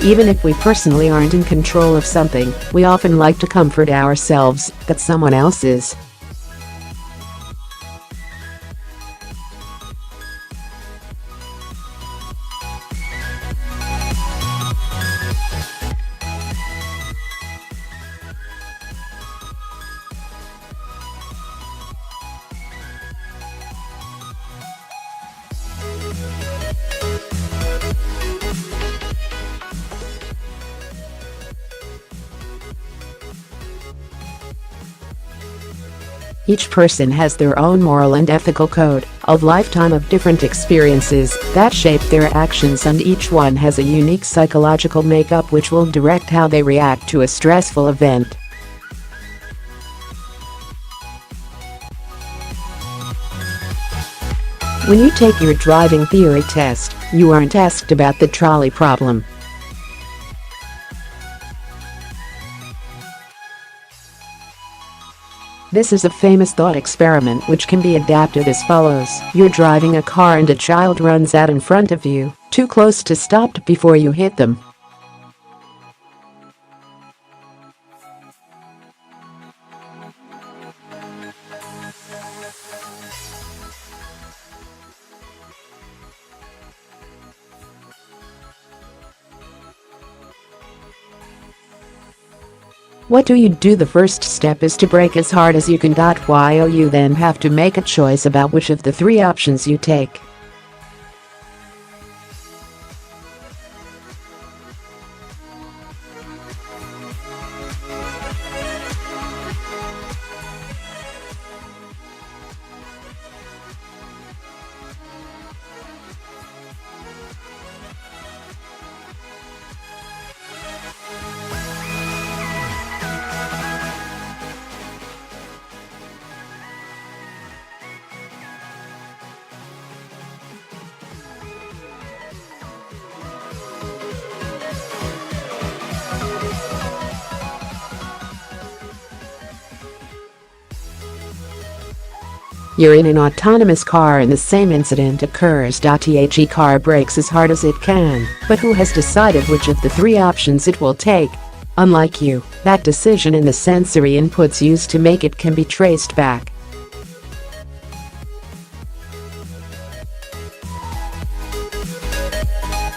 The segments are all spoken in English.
Even if we personally aren't in control of something, we often like to comfort ourselves that someone else is. Each person has their own moral and ethical code, a lifetime of different experiences that shape their actions, and each one has a unique psychological makeup which will direct how they react to a stressful event. When you take your driving theory test, you aren't asked about the trolley problem. This is a famous thought experiment which can be adapted as follows. You're driving a car and a child runs out in front of you, too close to stop before you hit them. What do you do? The first step is to brake as hard as you can. While you then have to make a choice about which of the three options you take. You're in an autonomous car and the same incident occurs. The car brakes as hard as it can, but who has decided which of the three options it will take? Unlike you, that decision and the sensory inputs used to make it can be traced back.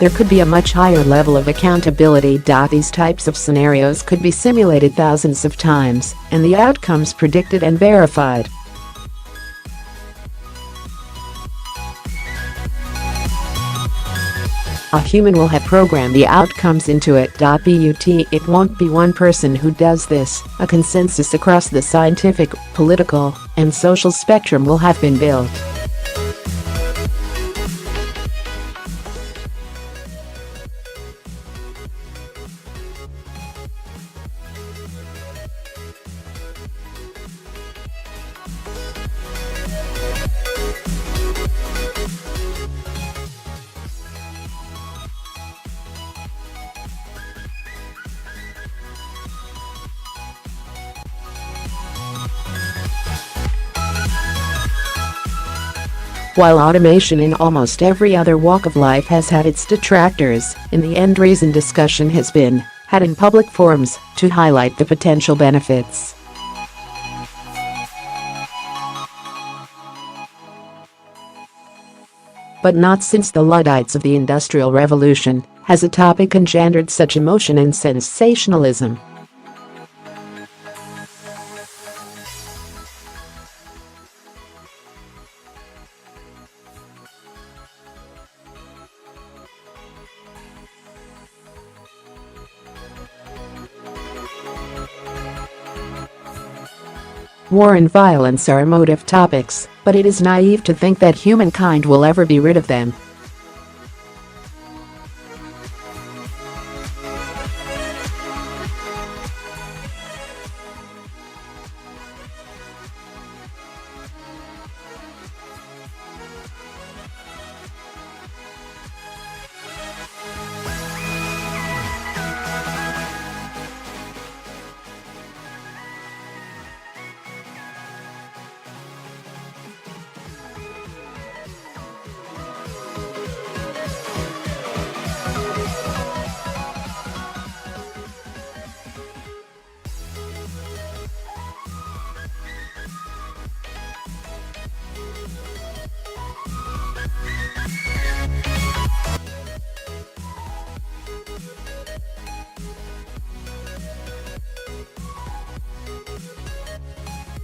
There could be a much higher level of accountability. These types of scenarios could be simulated thousands of times, and the outcomes predicted and verified. A human will have programmed the outcomes into it. But it won't be one person who does this. A consensus across the scientific, political, and social spectrum will have been built. While automation in almost every other walk of life has had its detractors, in the end reason discussion has been had in public forums to highlight the potential benefits. But not since the Luddites of the Industrial Revolution has a topic engendered such emotion and sensationalism. War and violence are emotive topics, but it is naive to think that humankind will ever be rid of them.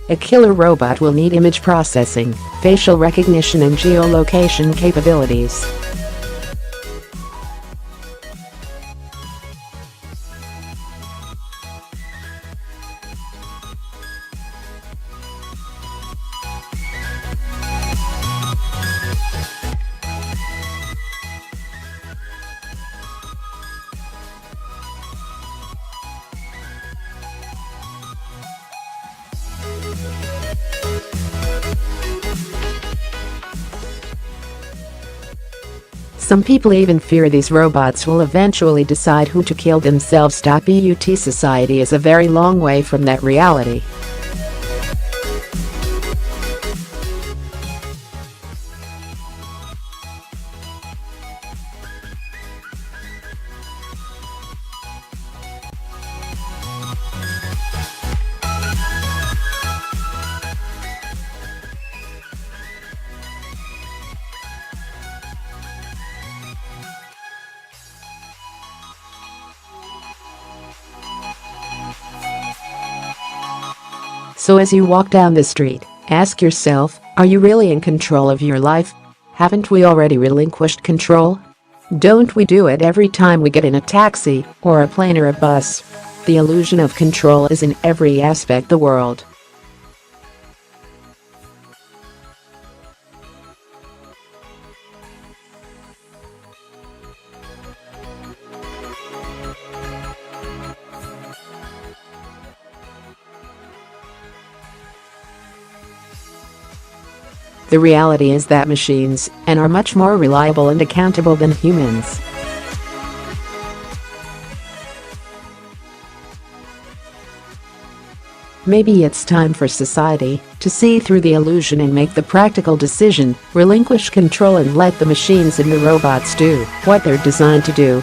A killer robot will need image processing, facial recognition and geolocation capabilities. Some people even fear these robots will eventually decide who to kill themselves. But society is a very long way from that reality. So as you walk down the street, ask yourself, are you really in control of your life? Haven't we already relinquished control? Don't we do it every time we get in a taxi, or a plane or a bus? The illusion of control is in every aspect of the world. The reality is that machines are much more reliable and accountable than humans. Maybe it's time for society to see through the illusion and make the practical decision, relinquish control and let the machines and the robots do what they're designed to do.